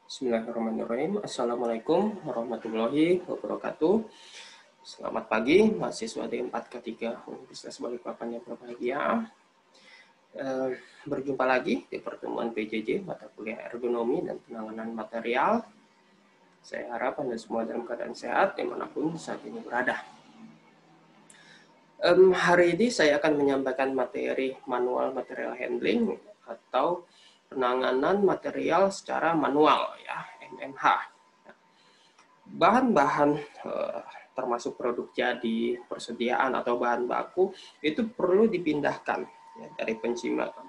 Bismillahirrahmanirrahim. Assalamualaikum warahmatullahi wabarakatuh. Selamat pagi, mahasiswa D4K3 Universitas Balikpapan yang berbahagia. Berjumpa lagi di pertemuan PJJ, mata kuliah ergonomi dan penanganan material. Saya harap Anda semua dalam keadaan sehat dimanapun saat ini berada. Hari ini saya akan menyampaikan materi manual material handling atau penanganan material secara manual, ya, MMH. Bahan-bahan termasuk produk jadi, persediaan atau bahan baku itu perlu dipindahkan ya, dari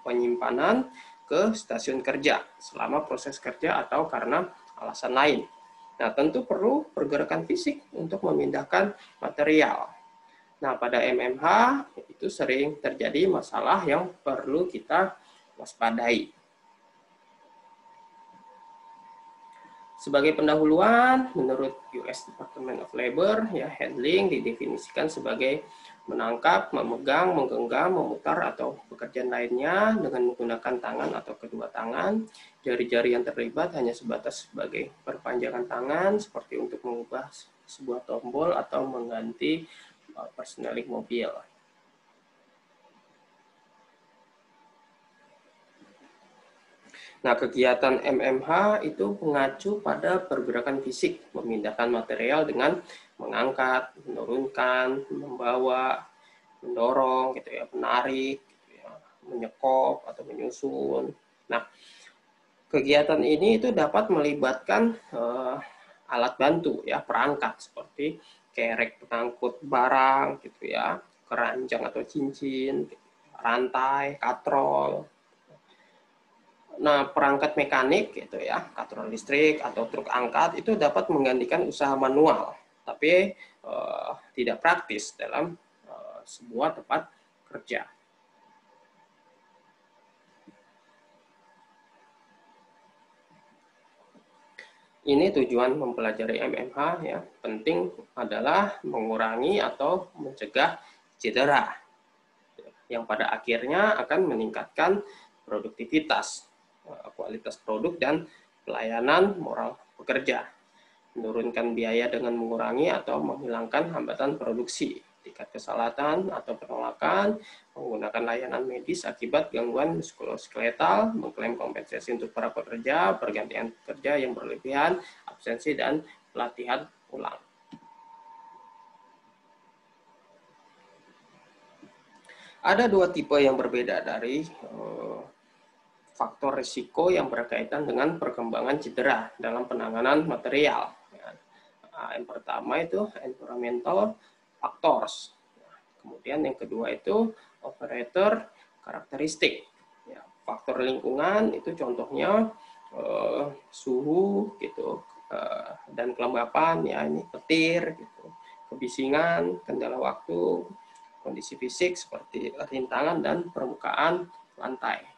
penyimpanan ke stasiun kerja selama proses kerja atau karena alasan lain. Nah, tentu perlu pergerakan fisik untuk memindahkan material. Nah, pada MMH itu sering terjadi masalah yang perlu kita waspadai. Sebagai pendahuluan, menurut US Department of Labor, ya, handling didefinisikan sebagai menangkap, memegang, menggenggam, memutar, atau pekerjaan lainnya dengan menggunakan tangan atau kedua tangan. Jari-jari yang terlibat hanya sebatas sebagai perpanjangan tangan, seperti untuk mengubah sebuah tombol atau mengganti persneling mobil. Nah, kegiatan MMH itu mengacu pada pergerakan fisik, memindahkan material dengan mengangkat, menurunkan, membawa, mendorong, gitu ya, menarik, gitu ya, menyekop atau menyusun. Nah, kegiatan ini itu dapat melibatkan alat bantu, ya, perangkat seperti kerek pengangkut barang, gitu ya, keranjang atau cincin, rantai, katrol. Nah, perangkat mekanik gitu ya, katrol listrik atau truk angkat itu dapat menggantikan usaha manual, tapi tidak praktis dalam sebuah tempat kerja. Ini tujuan mempelajari MMH ya, penting adalah mengurangi atau mencegah cedera yang pada akhirnya akan meningkatkan produktivitas, kualitas produk dan pelayanan moral pekerja, menurunkan biaya dengan mengurangi atau menghilangkan hambatan produksi, tingkat kesalahan atau penolakan, menggunakan layanan medis akibat gangguan muskuloskeletal, mengklaim kompensasi untuk para pekerja, pergantian pekerja yang berlebihan, absensi, dan pelatihan ulang. Ada dua tipe yang berbeda dari faktor risiko yang berkaitan dengan perkembangan cedera dalam penanganan material. Yang pertama itu environmental factors. Kemudian yang kedua itu operator karakteristik. Faktor lingkungan itu contohnya suhu gitu dan kelembapan, ya, ini petir gitu, kebisingan, kendala waktu, kondisi fisik seperti rintangan dan permukaan lantai.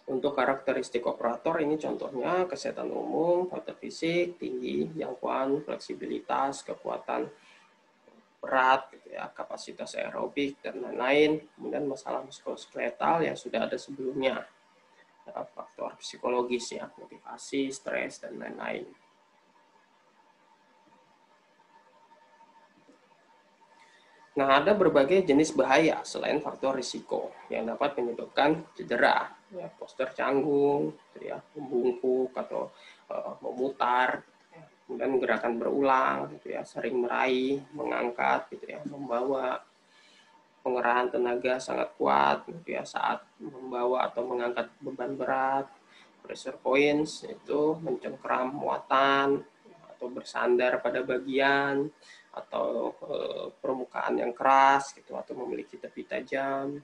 Untuk karakteristik operator ini contohnya kesehatan umum, faktor fisik, tinggi, jangkauan, fleksibilitas, kekuatan berat, gitu ya, kapasitas aerobik, dan lain-lain. Kemudian masalah muskuloskeletal yang sudah ada sebelumnya. Faktor psikologis, ya, motivasi, stres, dan lain-lain. Nah, ada berbagai jenis bahaya selain faktor risiko yang dapat menyebabkan cedera, ya, postur canggung, ya, membungkuk atau memutar, ya, kemudian gerakan berulang, gitu ya, sering meraih, mengangkat, gitu ya, membawa, pengerahan tenaga sangat kuat, gitu ya, saat membawa atau mengangkat beban berat, pressure points itu mencengkeram muatan atau bersandar pada bagian atau permukaan yang keras gitu atau memiliki tepi tajam.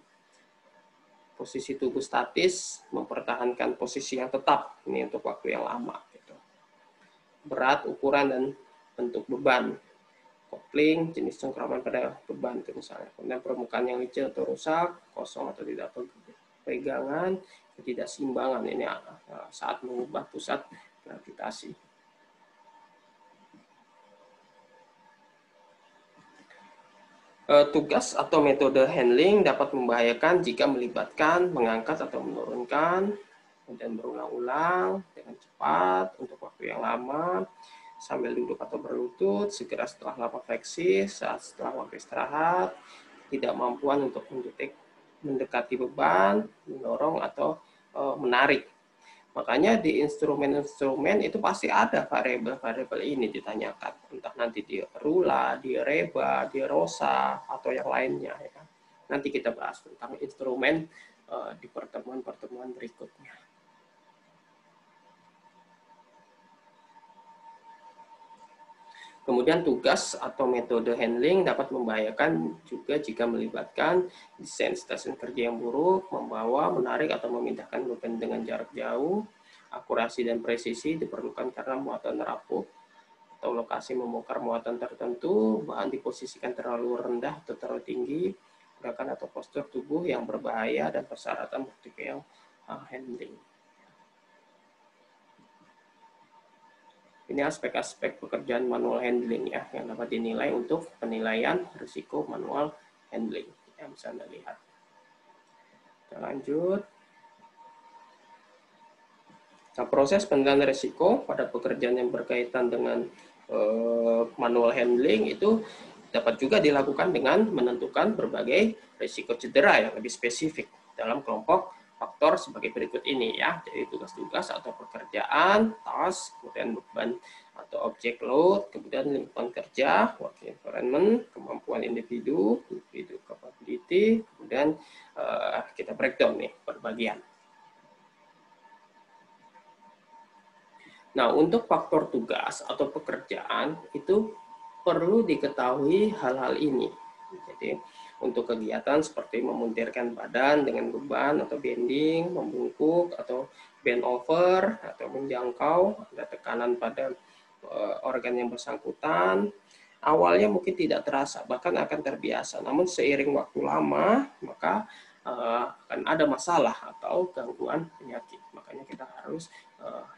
Posisi tubuh statis, mempertahankan posisi yang tetap ini untuk waktu yang lama gitu. Berat, ukuran, dan bentuk beban. Kopling, jenis cengkraman pada beban itu misalnya. Kemudian permukaan yang licin atau rusak, kosong atau tidak pegangan, ketidakseimbangan ini saat mengubah pusat gravitasi. Tugas atau metode handling dapat membahayakan jika melibatkan, mengangkat atau menurunkan, kemudian berulang-ulang dengan cepat untuk waktu yang lama, sambil duduk atau berlutut, segera setelah lama fleksi, saat setelah waktu istirahat, tidak mampuan untuk mendekati beban, mendorong atau menarik. Makanya di instrumen-instrumen itu pasti ada variabel-variabel ini ditanyakan. Entah nanti di Rula, di Reba, di Rosa, atau yang lainnya. Ya. Nanti kita bahas tentang instrumen di pertemuan-pertemuan berikutnya. Kemudian tugas atau metode handling dapat membahayakan juga jika melibatkan desain stasiun kerja yang buruk, membawa, menarik, atau memindahkan beban dengan jarak jauh. Akurasi dan presisi diperlukan karena muatan rapuh atau lokasi membongkar muatan tertentu, bahan diposisikan terlalu rendah atau terlalu tinggi, gerakan atau postur tubuh yang berbahaya, dan persyaratan multiple handling. Ini aspek-aspek pekerjaan manual handling ya, yang dapat dinilai untuk penilaian risiko manual handling. Yang bisa Anda lihat. Kita lanjut. Nah, proses penilaian risiko pada pekerjaan yang berkaitan dengan manual handling itu dapat juga dilakukan dengan menentukan berbagai risiko cedera yang lebih spesifik dalam kelompok faktor sebagai berikut ini ya. Jadi tugas-tugas atau pekerjaan, task, kemudian beban atau object load, kemudian lingkungan kerja, working environment, kemampuan individu capability, kemudian kita breakdown nih per bagian. Nah, untuk faktor tugas atau pekerjaan itu perlu diketahui hal-hal ini. Jadi, untuk kegiatan seperti memuntirkan badan dengan beban atau bending, membungkuk atau bend over atau menjangkau, ada tekanan pada organ yang bersangkutan. Awalnya mungkin tidak terasa, bahkan akan terbiasa. Namun seiring waktu lama, maka akan ada masalah atau gangguan penyakit. Makanya kita harus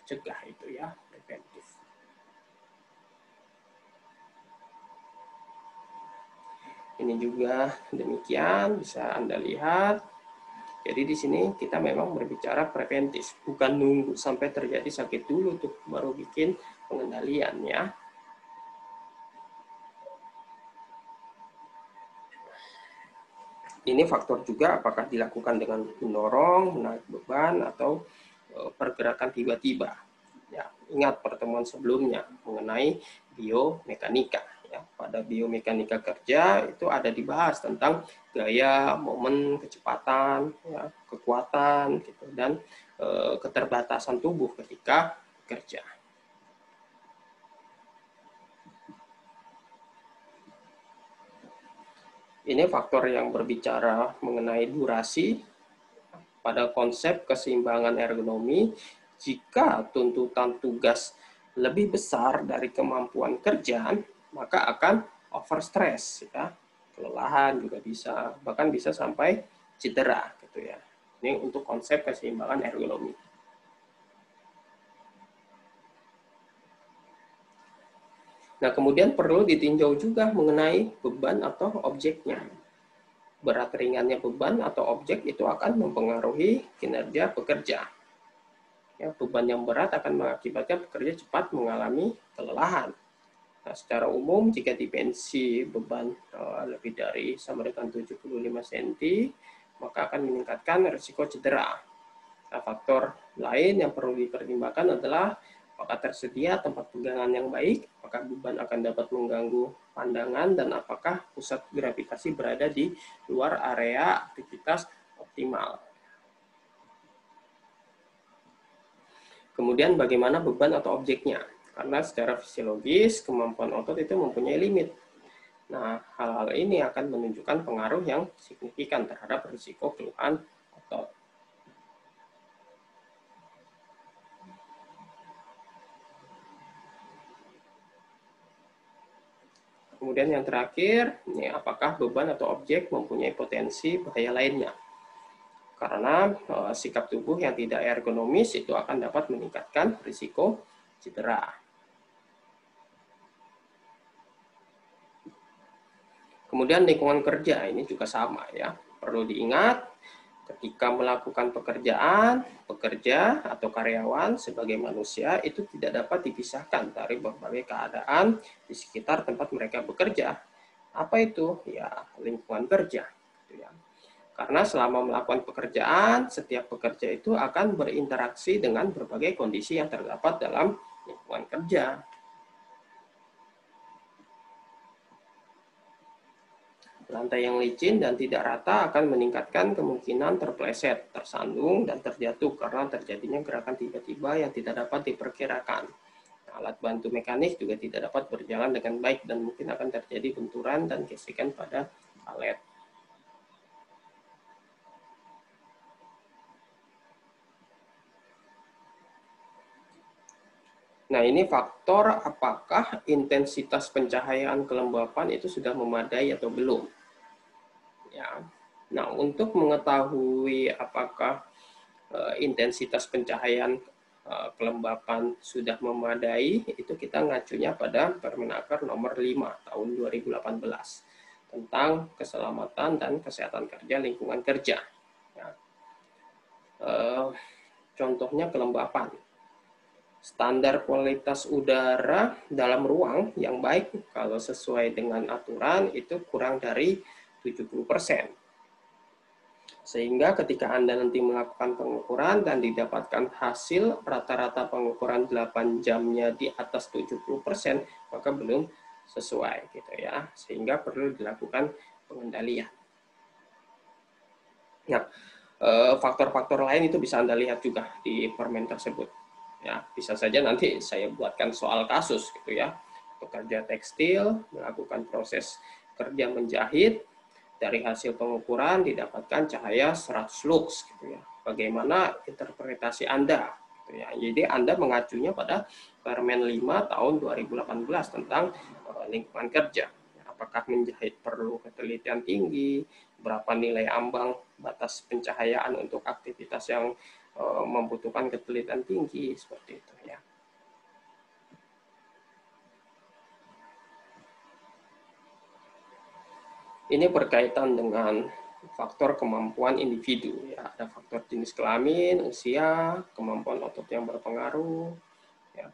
cegah itu ya, preventif. Ini juga demikian, bisa Anda lihat. Jadi di sini kita memang berbicara preventif, bukan nunggu sampai terjadi sakit dulu tuh baru bikin pengendalian ya. Ini faktor juga apakah dilakukan dengan mendorong, menarik beban, atau pergerakan tiba-tiba. Ya, ingat pertemuan sebelumnya mengenai biomekanika. Ya, pada biomekanika kerja itu ada dibahas tentang gaya, momen, kecepatan, ya, kekuatan, gitu, dan keterbatasan tubuh ketika bekerja. Ini faktor yang berbicara mengenai durasi pada konsep keseimbangan ergonomi. Jika tuntutan tugas lebih besar dari kemampuan kerja, maka akan overstress, ya, kelelahan juga bisa, bahkan bisa sampai cedera, gitu ya. Ini untuk konsep keseimbangan ergonomi. Nah, kemudian perlu ditinjau juga mengenai beban atau objeknya. Berat ringannya beban atau objek itu akan mempengaruhi kinerja pekerja. Ya, beban yang berat akan mengakibatkan pekerja cepat mengalami kelelahan. Nah, secara umum jika dimensi beban lebih dari sama dengan 75 cm, maka akan meningkatkan risiko cedera. Nah, faktor lain yang perlu dipertimbangkan adalah apakah tersedia tempat pegangan yang baik, apakah beban akan dapat mengganggu pandangan, dan apakah pusat gravitasi berada di luar area aktivitas optimal. Kemudian bagaimana beban atau objeknya? Karena secara fisiologis, kemampuan otot itu mempunyai limit. Nah, hal-hal ini akan menunjukkan pengaruh yang signifikan terhadap risiko keluhan otot. Kemudian yang terakhir, ini apakah beban atau objek mempunyai potensi bahaya lainnya? Karena sikap tubuh yang tidak ergonomis itu akan dapat meningkatkan risiko cedera. Kemudian lingkungan kerja ini juga sama ya. Perlu diingat ketika melakukan pekerjaan, pekerja atau karyawan sebagai manusia itu tidak dapat dipisahkan dari berbagai keadaan di sekitar tempat mereka bekerja. Apa itu? Ya, lingkungan kerja. Gitu ya. Karena selama melakukan pekerjaan, setiap pekerja itu akan berinteraksi dengan berbagai kondisi yang terdapat dalam lingkungan kerja. Lantai yang licin dan tidak rata akan meningkatkan kemungkinan terpleset, tersandung, dan terjatuh karena terjadinya gerakan tiba-tiba yang tidak dapat diperkirakan. Alat bantu mekanik juga tidak dapat berjalan dengan baik dan mungkin akan terjadi benturan dan gesekan pada alat. Nah, ini faktor apakah intensitas pencahayaan kelembapan itu sudah memadai atau belum. Ya. Nah, untuk mengetahui apakah intensitas pencahayaan kelembapan sudah memadai, itu kita ngacunya pada Permenaker nomor 5 tahun 2018 tentang keselamatan dan kesehatan kerja lingkungan kerja. Ya. Contohnya kelembapan. Standar kualitas udara dalam ruang yang baik kalau sesuai dengan aturan itu kurang dari 70%. Sehingga ketika Anda nanti melakukan pengukuran dan didapatkan hasil rata-rata pengukuran 8 jamnya di atas 70%, maka belum sesuai gitu ya. Sehingga perlu dilakukan pengendalian. Nah, faktor-faktor lain itu bisa Anda lihat juga di permen tersebut. Ya, bisa saja nanti saya buatkan soal kasus gitu ya. Pekerja tekstil melakukan proses kerja menjahit, dari hasil pengukuran didapatkan cahaya 100 lux gitu ya. Bagaimana interpretasi Anda gitu ya. Jadi Anda mengacunya pada Permen 5 tahun 2018 tentang lingkungan kerja. Apakah menjahit perlu ketelitian tinggi, berapa nilai ambang batas pencahayaan untuk aktivitas yang membutuhkan ketelitian tinggi, seperti itu ya. Ini berkaitan dengan faktor kemampuan individu ya. Ada faktor jenis kelamin, usia, kemampuan otot yang berpengaruh ya.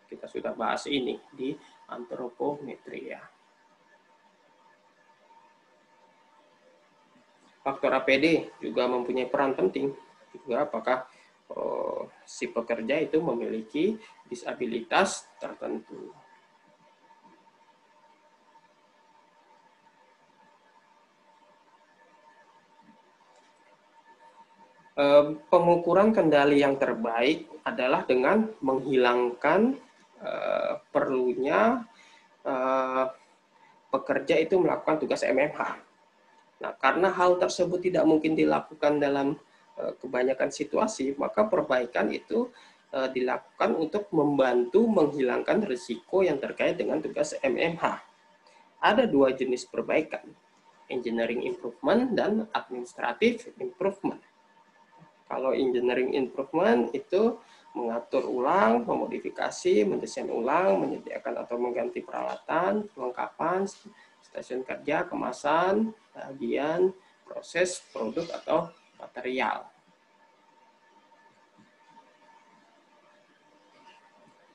Kita sudah bahas ini di antropometri ya. Faktor APD juga mempunyai peran penting juga apakah si pekerja itu memiliki disabilitas tertentu. Pengukuran kendali yang terbaik adalah dengan menghilangkan perlunya pekerja itu melakukan tugas MMH. Nah, karena hal tersebut tidak mungkin dilakukan dalam kebanyakan situasi, maka perbaikan itu dilakukan untuk membantu menghilangkan risiko yang terkait dengan tugas MMH. Ada dua jenis perbaikan, engineering improvement dan administrative improvement. Kalau engineering improvement itu mengatur ulang, memodifikasi, mendesain ulang, menyediakan atau mengganti peralatan, kelengkapan, stasiun kerja, kemasan, bagian, proses, produk, atau material.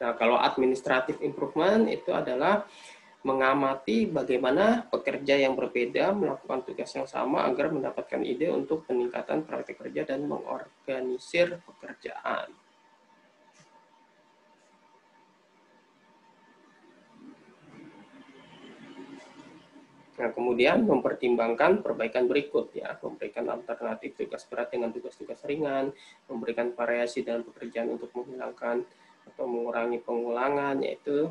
Nah, kalau administrative improvement itu adalah mengamati bagaimana pekerja yang berbeda melakukan tugas yang sama agar mendapatkan ide untuk peningkatan praktik kerja dan mengorganisir pekerjaan. Nah, kemudian mempertimbangkan perbaikan berikut ya, memberikan alternatif tugas berat dengan tugas-tugas ringan, memberikan variasi dalam pekerjaan untuk menghilangkan atau mengurangi pengulangan, yaitu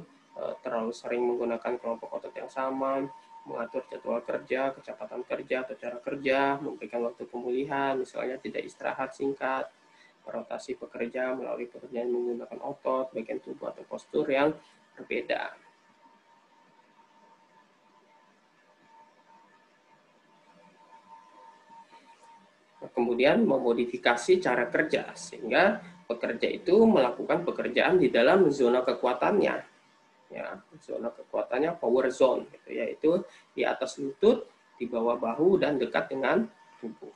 terlalu sering menggunakan kelompok otot yang sama, mengatur jadwal kerja, kecepatan kerja atau cara kerja, memberikan waktu pemulihan, misalnya tidak istirahat singkat, rotasi pekerja melalui pekerjaan menggunakan otot, bagian tubuh atau postur yang berbeda. Kemudian memodifikasi cara kerja sehingga pekerja itu melakukan pekerjaan di dalam zona kekuatannya. ya. Zona kekuatannya power zone, gitu, yaitu di atas lutut, di bawah bahu, dan dekat dengan tubuh.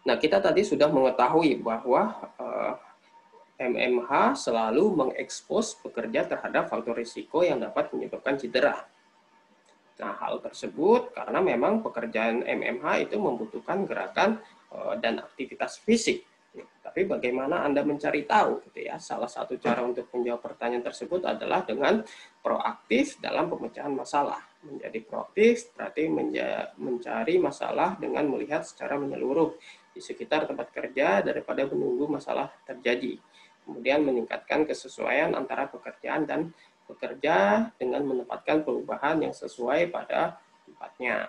Nah, kita tadi sudah mengetahui bahwa MMH selalu mengekspos pekerja terhadap faktor risiko yang dapat menyebabkan cedera. Nah, hal tersebut karena memang pekerjaan MMH itu membutuhkan gerakan dan aktivitas fisik. Tapi bagaimana Anda mencari tahu, gitu ya? Salah satu cara untuk menjawab pertanyaan tersebut adalah dengan proaktif dalam pemecahan masalah. Menjadi proaktif berarti mencari masalah dengan melihat secara menyeluruh di sekitar tempat kerja daripada menunggu masalah terjadi. Kemudian meningkatkan kesesuaian antara pekerjaan dan bekerja dengan menempatkan perubahan yang sesuai pada tempatnya.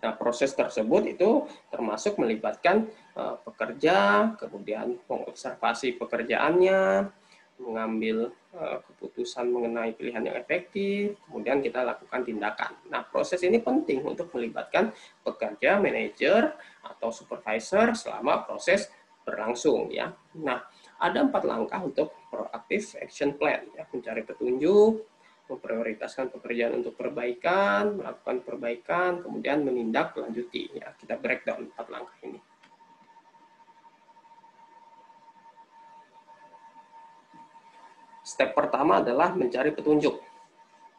Nah, proses tersebut itu termasuk melibatkan pekerja, kemudian mengobservasi pekerjaannya, mengambil keputusan mengenai pilihan yang efektif, kemudian kita lakukan tindakan. Nah, proses ini penting untuk melibatkan pekerja, manajer, atau supervisor selama proses berlangsung, ya. Nah, ada 4 langkah untuk proactive action plan, ya. Mencari petunjuk, memprioritaskan pekerjaan untuk perbaikan, melakukan perbaikan, kemudian menindaklanjuti, ya. Kita breakdown 4 langkah ini. Step pertama adalah mencari petunjuk,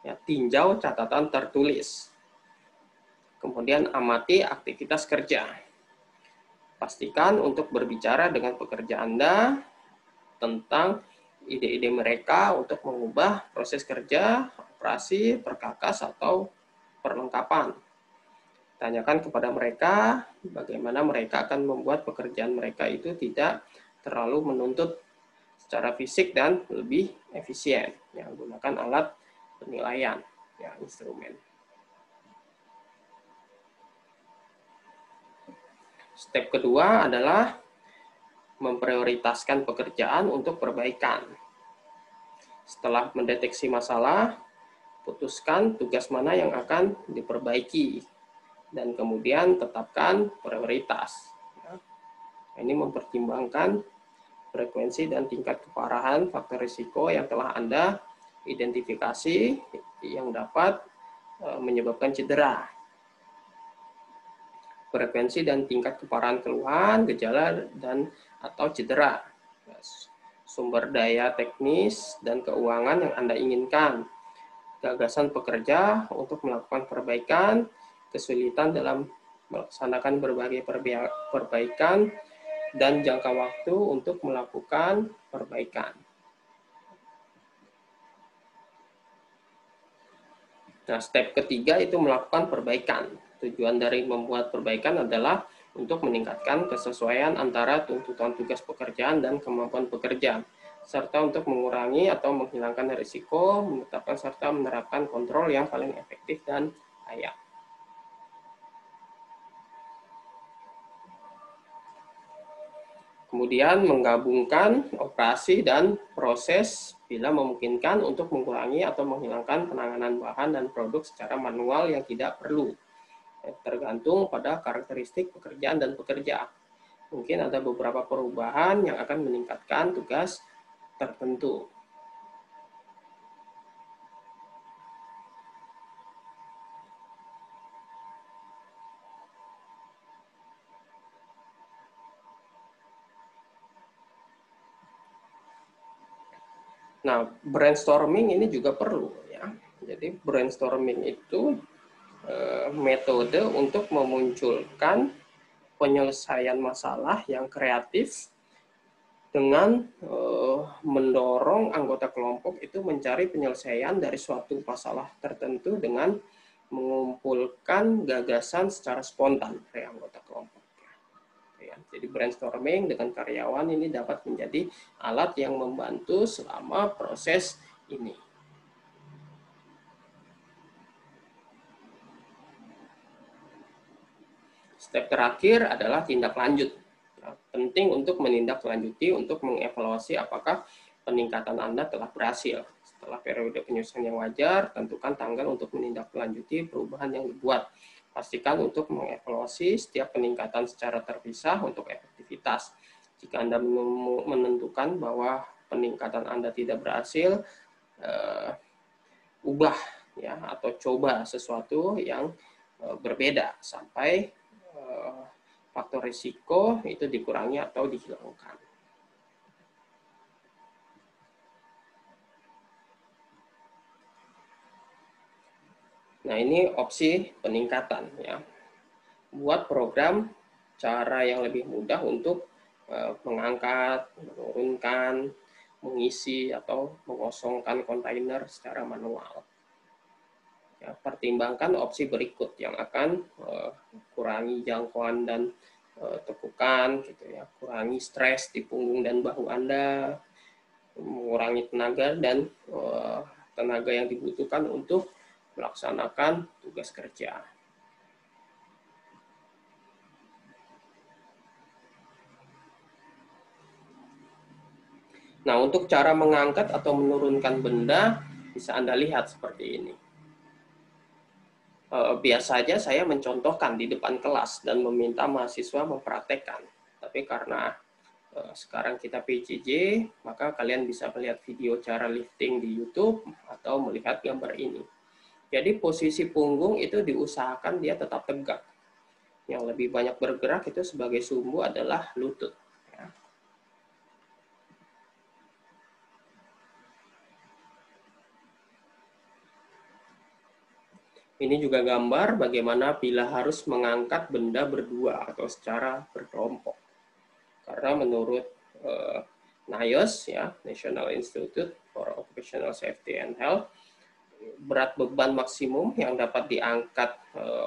ya. Tinjau catatan tertulis. Kemudian amati aktivitas kerja. Pastikan untuk berbicara dengan pekerja Anda tentang ide-ide mereka untuk mengubah proses kerja, operasi, perkakas, atau perlengkapan. Tanyakan kepada mereka bagaimana mereka akan membuat pekerjaan mereka itu tidak terlalu menuntut secara fisik dan lebih efisien. Ya, gunakan alat penilaian, ya, instrumen. Step kedua adalah memprioritaskan pekerjaan untuk perbaikan. Setelah mendeteksi masalah, putuskan tugas mana yang akan diperbaiki, dan kemudian tetapkan prioritas. Ini mempertimbangkan frekuensi dan tingkat keparahan faktor risiko yang telah Anda identifikasi yang dapat menyebabkan cedera. Frekuensi dan tingkat keparahan keluhan, gejala, dan atau cedera. Sumber daya teknis dan keuangan yang Anda inginkan. Gagasan pekerja untuk melakukan perbaikan, kesulitan dalam melaksanakan berbagai perbaikan, dan jangka waktu untuk melakukan perbaikan. Nah, step ketiga itu melakukan perbaikan. Tujuan dari membuat perbaikan adalah untuk meningkatkan kesesuaian antara tuntutan tugas pekerjaan dan kemampuan pekerja, serta untuk mengurangi atau menghilangkan risiko, menetapkan serta menerapkan kontrol yang paling efektif dan layak. Kemudian menggabungkan operasi dan proses bila memungkinkan untuk mengurangi atau menghilangkan penanganan bahan dan produk secara manual yang tidak perlu. Tergantung pada karakteristik pekerjaan dan pekerja. Mungkin ada beberapa perubahan yang akan meningkatkan tugas tertentu. Nah, brainstorming ini juga perlu, ya. Jadi brainstorming itu metode untuk memunculkan penyelesaian masalah yang kreatif dengan mendorong anggota kelompok itu mencari penyelesaian dari suatu masalah tertentu dengan mengumpulkan gagasan secara spontan dari anggota kelompok. Ya, jadi brainstorming dengan karyawan ini dapat menjadi alat yang membantu selama proses ini. Step terakhir adalah tindak lanjut. Nah, penting untuk menindaklanjuti untuk mengevaluasi apakah peningkatan Anda telah berhasil. Setelah periode penyusunan yang wajar, tentukan tanggal untuk menindaklanjuti perubahan yang dibuat. Pastikan untuk mengevaluasi setiap peningkatan secara terpisah untuk efektivitas. Jika Anda menentukan bahwa peningkatan Anda tidak berhasil, ubah ya atau coba sesuatu yang berbeda sampai faktor risiko itu dikurangi atau dihilangkan. Nah, ini opsi peningkatan ya. Buat program cara yang lebih mudah untuk mengangkat, menurunkan, mengisi atau mengosongkan kontainer secara manual. Ya, pertimbangkan opsi berikut yang akan kurangi jangkauan dan tekukan gitu ya, kurangi stres di punggung dan bahu Anda, mengurangi tenaga dan tenaga yang dibutuhkan untuk melaksanakan tugas kerja. Nah, untuk cara mengangkat atau menurunkan benda bisa Anda lihat seperti ini. Biasanya saya mencontohkan di depan kelas dan meminta mahasiswa mempraktekkan. Tapi karena sekarang kita PJJ, maka kalian bisa melihat video cara lifting di YouTube atau melihat gambar ini. Jadi posisi punggung itu diusahakan dia tetap tegak. Yang lebih banyak bergerak itu sebagai sumbu adalah lutut. Ya. Ini juga gambar bagaimana bila harus mengangkat benda berdua atau secara berkelompok. Karena menurut NIOSH, ya, National Institute for Occupational Safety and Health, berat beban maksimum yang dapat diangkat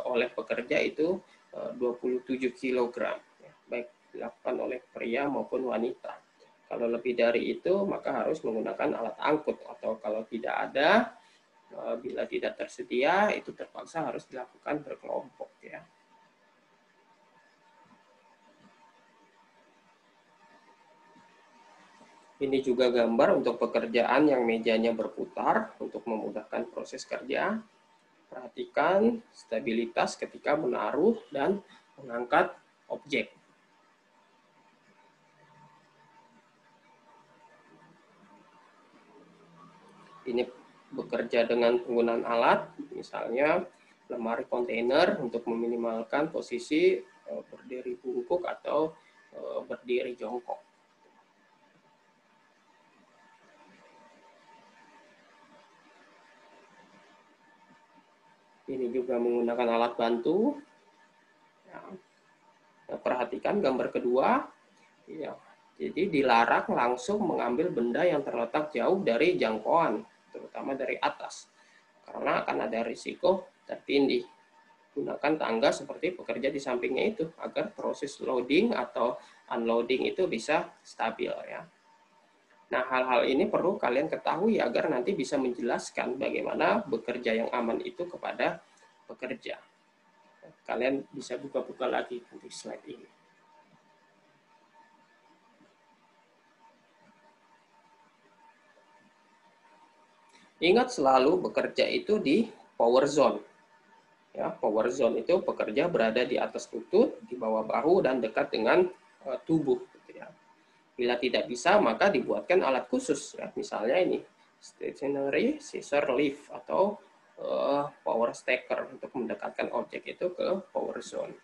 oleh pekerja itu 27 kg, ya, baik dilakukan oleh pria maupun wanita. Kalau lebih dari itu, maka harus menggunakan alat angkut, atau kalau tidak ada, bila tidak tersedia, itu terpaksa harus dilakukan berkelompok. Ya. Ini juga gambar untuk pekerjaan yang mejanya berputar untuk memudahkan proses kerja. Perhatikan stabilitas ketika menaruh dan mengangkat objek. Ini bekerja dengan penggunaan alat, misalnya lemari kontainer untuk meminimalkan posisi berdiri bungkuk atau berdiri jongkok. Ini juga menggunakan alat bantu. Ya. Nah, perhatikan gambar kedua. Ya. Jadi dilarang langsung mengambil benda yang terletak jauh dari jangkauan, terutama dari atas, karena akan ada risiko tertindih. Gunakan tangga seperti pekerja di sampingnya itu, agar proses loading atau unloading itu bisa stabil. Ya. Nah, hal-hal ini perlu kalian ketahui agar nanti bisa menjelaskan bagaimana bekerja yang aman itu kepada pekerja. Kalian bisa buka-buka lagi nanti slide ini. Ingat selalu bekerja itu di power zone. Ya, power zone itu pekerja berada di atas lutut, di bawah bahu, dan dekat dengan tubuh. Gitu ya. Bila tidak bisa, maka dibuatkan alat khusus. Ya. Misalnya ini, stationary scissor lift atau power stacker untuk mendekatkan objek itu ke power zone.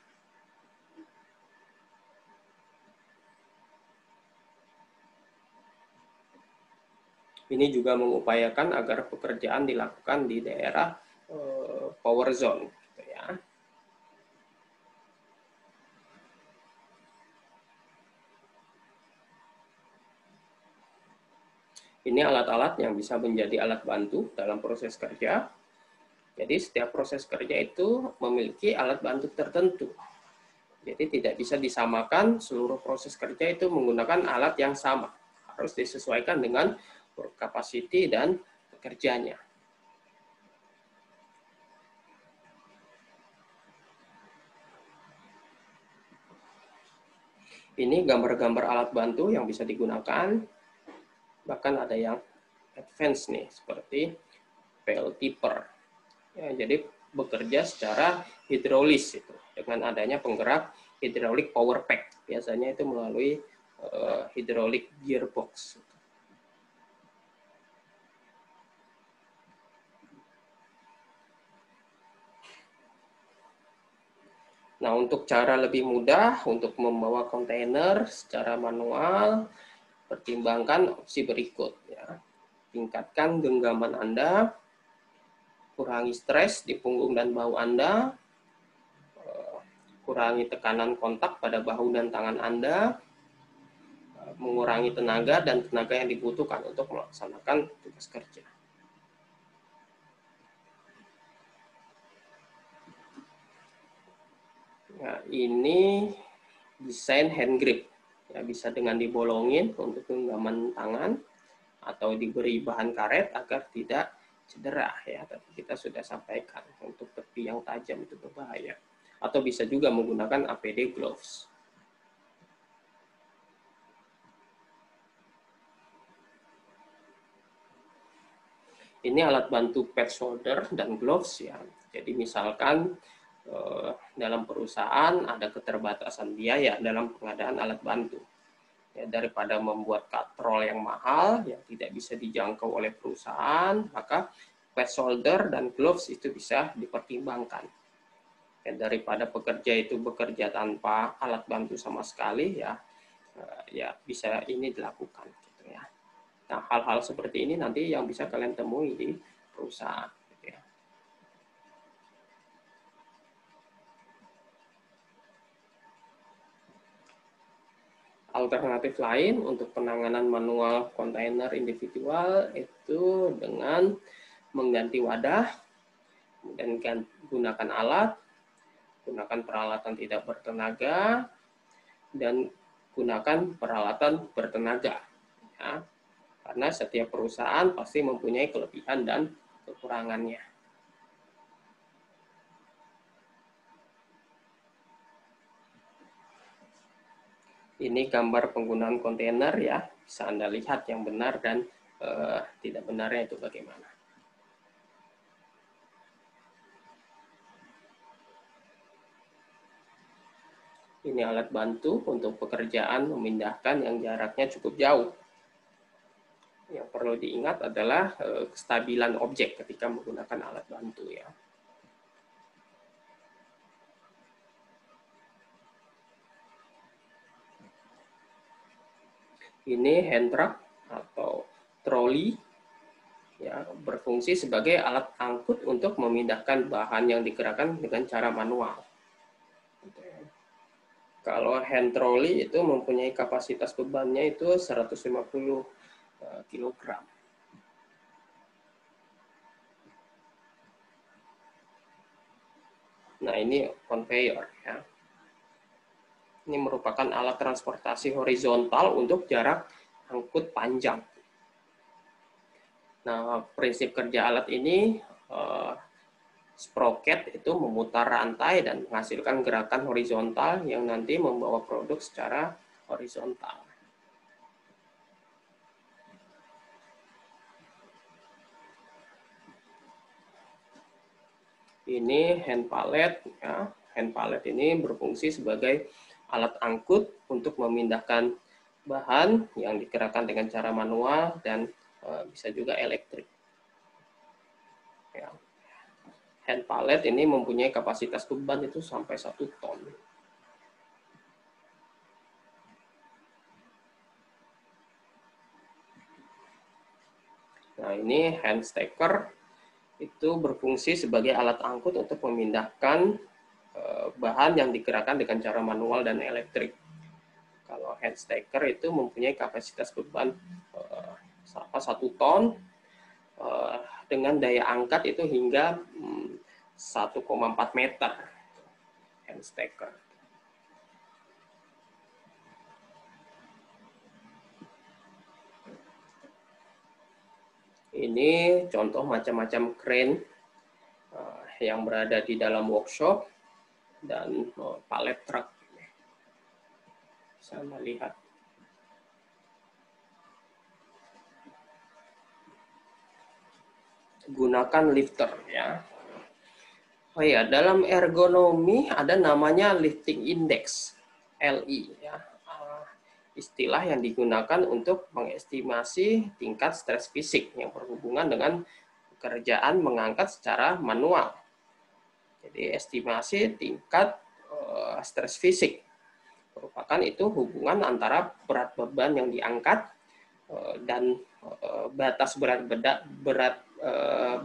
Ini juga mengupayakan agar pekerjaan dilakukan di daerah power zone. Gitu ya. Ini alat-alat yang bisa menjadi alat bantu dalam proses kerja. Jadi setiap proses kerja itu memiliki alat bantu tertentu. Jadi tidak bisa disamakan seluruh proses kerja itu menggunakan alat yang sama. Harus disesuaikan dengan work capacity dan pekerjanya. Ini gambar-gambar alat bantu yang bisa digunakan. Bahkan ada yang advance nih, seperti PL tipper. Ya, jadi bekerja secara hidrolis itu dengan adanya penggerak hydraulic power pack. Biasanya itu melalui hydraulic gearbox. Nah, untuk cara lebih mudah untuk membawa kontainer secara manual, pertimbangkan opsi berikut. Ya. Tingkatkan genggaman Anda, kurangi stres di punggung dan bahu Anda, kurangi tekanan kontak pada bahu dan tangan Anda, mengurangi tenaga dan tenaga yang dibutuhkan untuk melaksanakan tugas kerja. Nah, ini desain hand grip. Ya, bisa dengan dibolongin untuk genggaman tangan atau diberi bahan karet agar tidak cedera. Ya, tadi kita sudah sampaikan untuk tepi yang tajam itu berbahaya. Atau bisa juga menggunakan APD gloves. Ini alat bantu pad shoulder dan gloves ya. Jadi misalkan dalam perusahaan ada keterbatasan biaya dalam pengadaan alat bantu. Ya, daripada membuat katrol yang mahal yang tidak bisa dijangkau oleh perusahaan, maka pad shoulder dan gloves itu bisa dipertimbangkan. Ya, daripada pekerja itu bekerja tanpa alat bantu sama sekali, ya bisa ini dilakukan. Gitu ya. Nah, hal-hal seperti ini nanti yang bisa kalian temui di perusahaan. Gitu ya. Alternatif lain untuk penanganan manual kontainer individual itu dengan mengganti wadah, kemudian gunakan alat, gunakan peralatan tidak bertenaga, dan gunakan peralatan bertenaga. Ya. Karena setiap perusahaan pasti mempunyai kelebihan dan kekurangannya. Ini gambar penggunaan kontainer ya, bisa Anda lihat yang benar dan tidak benarnya itu bagaimana. Ini alat bantu untuk pekerjaan memindahkan yang jaraknya cukup jauh. Yang perlu diingat adalah kestabilan objek ketika menggunakan alat bantu ya. Ini hand truck atau troli ya, berfungsi sebagai alat angkut untuk memindahkan bahan yang digerakkan dengan cara manual. Kalau hand trolley itu mempunyai kapasitas bebannya itu 150 kg. Nah, ini conveyor ya. Ini merupakan alat transportasi horizontal untuk jarak angkut panjang. Nah, prinsip kerja alat ini sprocket itu memutar rantai dan menghasilkan gerakan horizontal yang nanti membawa produk secara horizontal. Ini hand pallet ya. Hand pallet ini berfungsi sebagai alat angkut untuk memindahkan bahan yang digerakkan dengan cara manual dan bisa juga elektrik. Ya. Hand pallet ini mempunyai kapasitas beban itu sampai 1 ton. Nah, ini hand stacker itu berfungsi sebagai alat angkut untuk memindahkan bahan yang digerakkan dengan cara manual dan elektrik. Kalau hand stacker itu mempunyai kapasitas beban 1 ton dengan daya angkat itu hingga 1,4 meter hand stacker. Ini contoh macam-macam crane yang berada di dalam workshop dan pallet truck. Bisa melihat. gunakan lifter ya. Oh ya, dalam ergonomi ada namanya lifting index, LI ya. Istilah yang digunakan untuk mengestimasi tingkat stres fisik yang berhubungan dengan pekerjaan mengangkat secara manual. Jadi estimasi tingkat stres fisik merupakan itu hubungan antara berat beban yang diangkat dan batas berat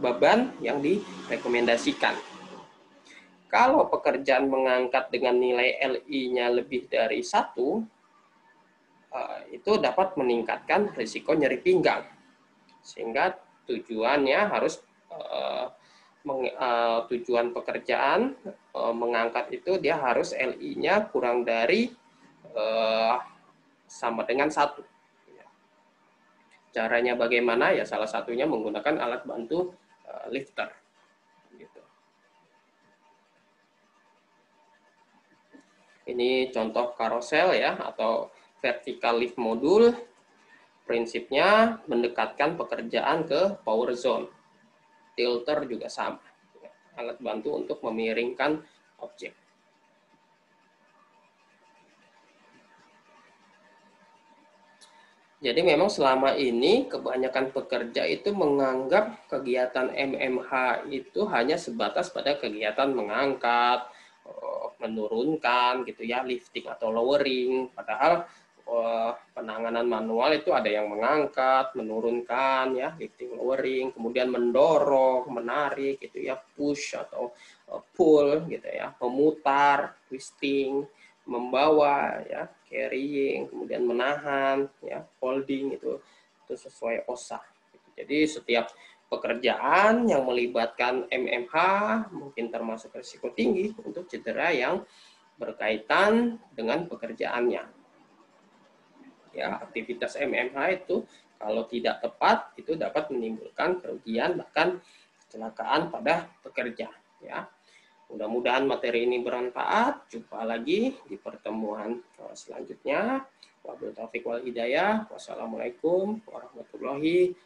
beban yang direkomendasikan. Kalau pekerjaan mengangkat dengan nilai LI-nya lebih dari 1, itu dapat meningkatkan risiko nyeri pinggang. Sehingga tujuannya harus tujuan pekerjaan mengangkat itu dia harus LI-nya kurang dari sama dengan 1. Caranya bagaimana? Ya salah satunya menggunakan alat bantu lifter. Gitu. Ini contoh karosel ya, atau vertical lift modul. Prinsipnya mendekatkan pekerjaan ke power zone. Tilter juga sama. Alat bantu untuk memiringkan objek. Jadi memang selama ini kebanyakan pekerja itu menganggap kegiatan MMH itu hanya sebatas pada kegiatan mengangkat, menurunkan gitu ya, lifting atau lowering. Padahal penanganan manual itu ada yang mengangkat, menurunkan ya, lifting, lowering, kemudian mendorong, menarik gitu ya, push atau pull gitu ya, memutar, twisting, membawa ya, carrying, kemudian menahan ya, holding itu sesuai OSA. Jadi setiap pekerjaan yang melibatkan MMH mungkin termasuk risiko tinggi untuk cedera yang berkaitan dengan pekerjaannya. Ya, aktivitas MMH itu kalau tidak tepat itu dapat menimbulkan kerugian bahkan kecelakaan pada pekerja ya. Mudah-mudahan materi ini bermanfaat. Jumpa lagi di pertemuan selanjutnya. Wabillahi taufiq wal hidayah. Wassalamualaikum warahmatullahi